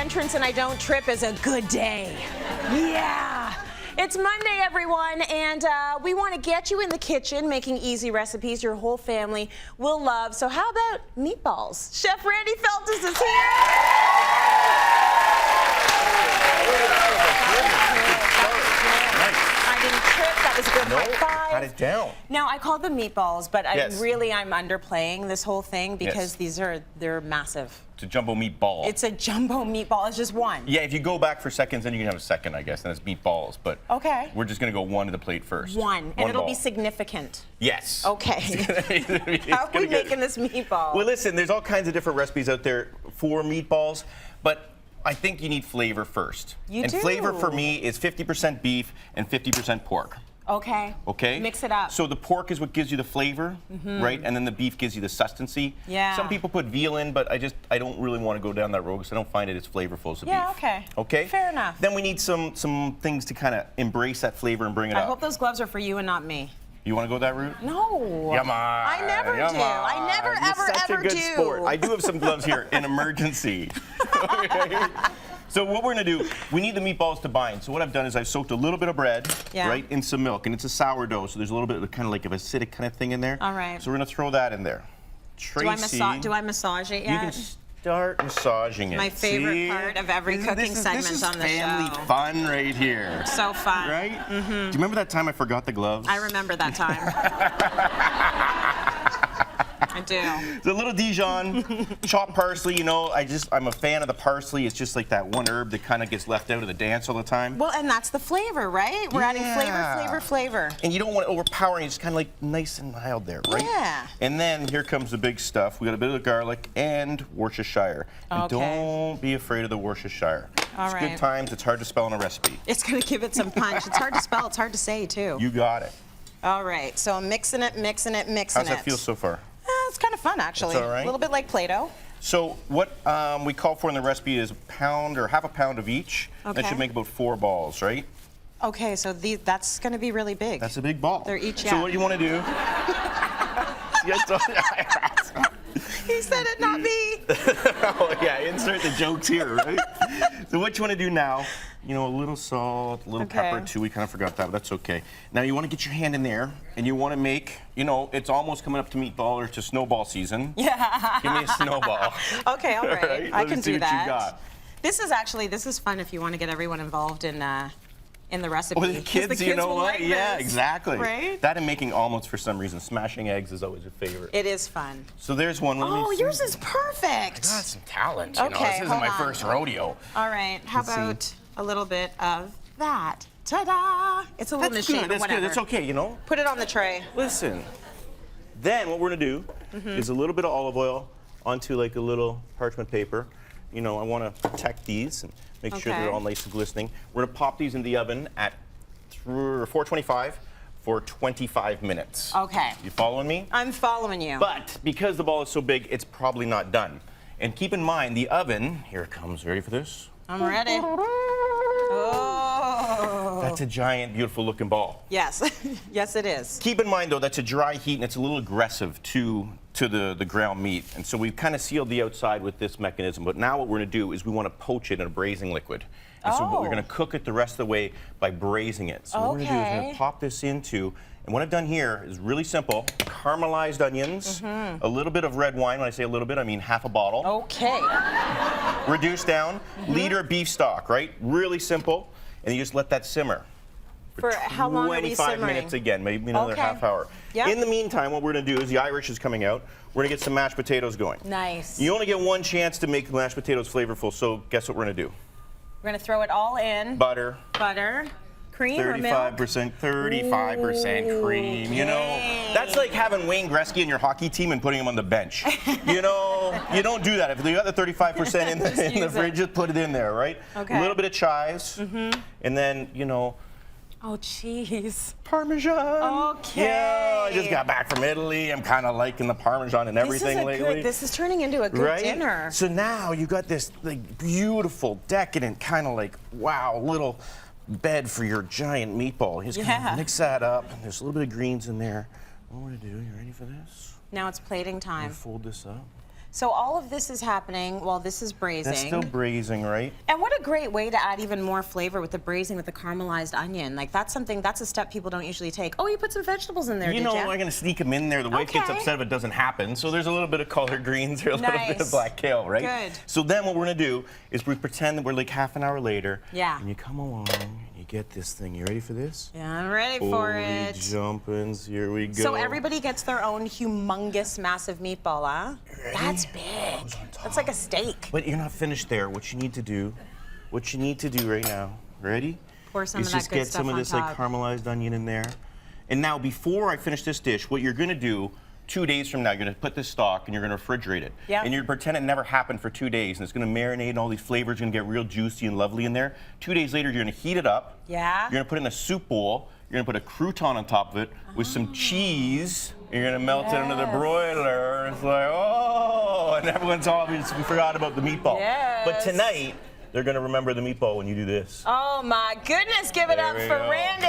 entrance and I don't trip is a good day. Yeah. It's Monday, everyone, and we want to get you in the kitchen making easy recipes your whole family will love. So how about meatballs? Chef Randy Feltis is here. I didn't trip. That was a good high five. Got it down. Now, I call them meatballs, but Yes. I'm underplaying this whole thing because they're massive. It's a jumbo meatball. It's a jumbo meatball. It's just one. Yeah, if you go back for seconds, then you can have a second, I guess, and it's meatballs. But okay, we're just going to go one to the plate first. One, and it'll ball. be significant. Yes. Okay. How are we making this meatball? Well, listen, there's all kinds of different recipes out there for meatballs, but I think you need flavor first. You and do. flavor for me is 50% beef and 50% pork. Okay. Okay? Mix it up. So the pork is what gives you the flavor, right? And then the beef gives you the sustency. Yeah. Some people put veal in, but I don't really want to go down that road because I don't find it as flavorful as the beef. Yeah, okay. Okay? Fair enough. Then we need some things to kind of embrace that flavor and bring it up. I hope those gloves are for you and not me. You want to go that route? No. Come on. I never do. I never, You're ever, such ever a good do. sport. I do have some gloves here in emergency. Okay? So what we're going to do, we need the meatballs to bind. So what I've done is I've soaked a little bit of bread, right, in some milk, and it's a sourdough, so there's a little bit of kind of like an acidic kind of thing in there. All right. So we're going to throw that in there. Tracy, Do I massage it yet? you can start massaging it. My favorite part of every cooking segment this is on the family show. fun right here. So fun. Right? Do you remember that time I forgot the gloves? I remember that time. I do. It's a little Dijon, chopped parsley, you know, I'm a fan of the parsley. It's just like that one herb that kind of gets left out of the dance all the time. Well, and that's the flavor, right? We're adding flavor. And you don't want it overpowering, it's kind of like nice and mild there, right? Yeah. And then here comes the big stuff. We got a bit of the garlic and Worcestershire. And don't be afraid of the Worcestershire. All right. Good times, it's hard to spell in a recipe. It's going to give it some punch. It's hard to spell, it's hard to say, too. You got it. All right, so I'm mixing it. How's that feel so far? It's kind of fun, actually. It's all right. A little bit like Play-Doh. So what we call for in the recipe is a pound or half a pound of each. Okay. That should make about 4 balls, right? Okay, so that's going to be really big. That's a big ball. They're each, So what do you want to do? He said it, not me. Oh, yeah, insert the jokes here, right? So what you want to do now, you know, a little salt, a little pepper too. We kind of forgot that, but that's okay. Now you want to get your hand in there, and you want to make, you know, it's almost coming up to meatball or to snowball season. Yeah. Give me a snowball. Okay, all right. I can do that. Let me see what you got. This is fun if you want to get everyone involved in the recipe. Well, the kids, you know what? Like yeah, this. exactly. Right? That and making omelets for some reason. Smashing eggs is always a favorite. It is fun. So there's one. Oh, yours is perfect. I got some talent, you know. Okay, This isn't my first rodeo. All right, how about a little bit of that? Ta-da! It's a little machine, That's whatever. good. It's okay, you know. Put it on the tray. Listen. Then what we're gonna do is a little bit of olive oil onto like a little parchment paper. You know, I want to protect these and make sure they're all nice and glistening. We're gonna pop these in the oven at 425 for 25 minutes. Okay. You following me? I'm following you. But because the ball is so big, it's probably not done. And keep in mind, the oven, here it comes, ready for this? I'm ready. Oh. That's a giant, beautiful looking ball. Yes, yes it is. Keep in mind though, that's a dry heat and it's a little aggressive to the ground meat. And so we've kind of sealed the outside with this mechanism, but now what we're gonna do is we wanna poach it in a braising liquid. And so we're gonna cook it the rest of the way by braising it. So what we're gonna do is we're gonna pop this into, and what I've done here is really simple, caramelized onions, a little bit of red wine. When I say a little bit, I mean half a bottle. Okay. Reduced down, liter of beef stock, right? Really simple. And you just let that simmer. For how long are we 25 simmering? minutes again, maybe another half hour. Yep. In the meantime, what we're gonna do is the Irish is coming out. We're gonna get some mashed potatoes going. Nice. You only get one chance to make the mashed potatoes flavorful, so guess what we're gonna do? We're gonna throw it all in. Butter. Butter. Cream or milk? 35% cream, you know? That's like having Wayne Gretzky in your hockey team and putting him on the bench. You know, you don't do that. If you got the 35% in the fridge, just put it in there, right? Okay. A little bit of chives, and then, you know, oh, cheese. Parmesan. Okay. Yeah, I just got back from Italy. I'm kind of liking the Parmesan and everything lately. This is turning into a good dinner. So now you got this like beautiful, decadent, kind of like, wow, little bed for your giant meatball. You just kind of mix that up. There's a little bit of greens in there. What we're gonna do, you ready for this? Now it's plating time. Fold this up. So all of this is happening while this is braising. That's still braising, right? And what a great way to add even more flavor with the braising with the caramelized onion. Like that's a step people don't usually take. Oh, you put some vegetables in there, You know, I'm going to sneak them in there. The wife gets upset if it doesn't happen. So there's a little bit of collard greens or a little bit of black kale, right? Good. So then what we're going to do is we pretend that we're like half an hour later. Yeah. And you come along and you get this thing. You ready for this? Yeah, I'm ready for it. Jumpins, here we go. So everybody gets their own humongous, massive meatball, huh? That's big. That's like a steak. But you're not finished there. What you need to do right now, ready? Pour some of that just good get stuff some of on this top. like caramelized onion in there. And now before I finish this dish, what you're gonna do 2 days from now, you're gonna put this stock and you're gonna refrigerate it. Yep. And you're gonna pretend it never happened for 2 days, and it's gonna marinate and all these flavors are gonna get real juicy and lovely in there. 2 days later, you're gonna heat it up. Yeah. You're gonna put it in a soup bowl. You're gonna put a crouton on top of it with some cheese. You're gonna melt it under the broiler. It's like, oh, and everyone's obviously forgot about the meatball. Yes. But tonight, they're gonna remember the meatball when you do this. Oh my goodness, give it There up we for go. Randy.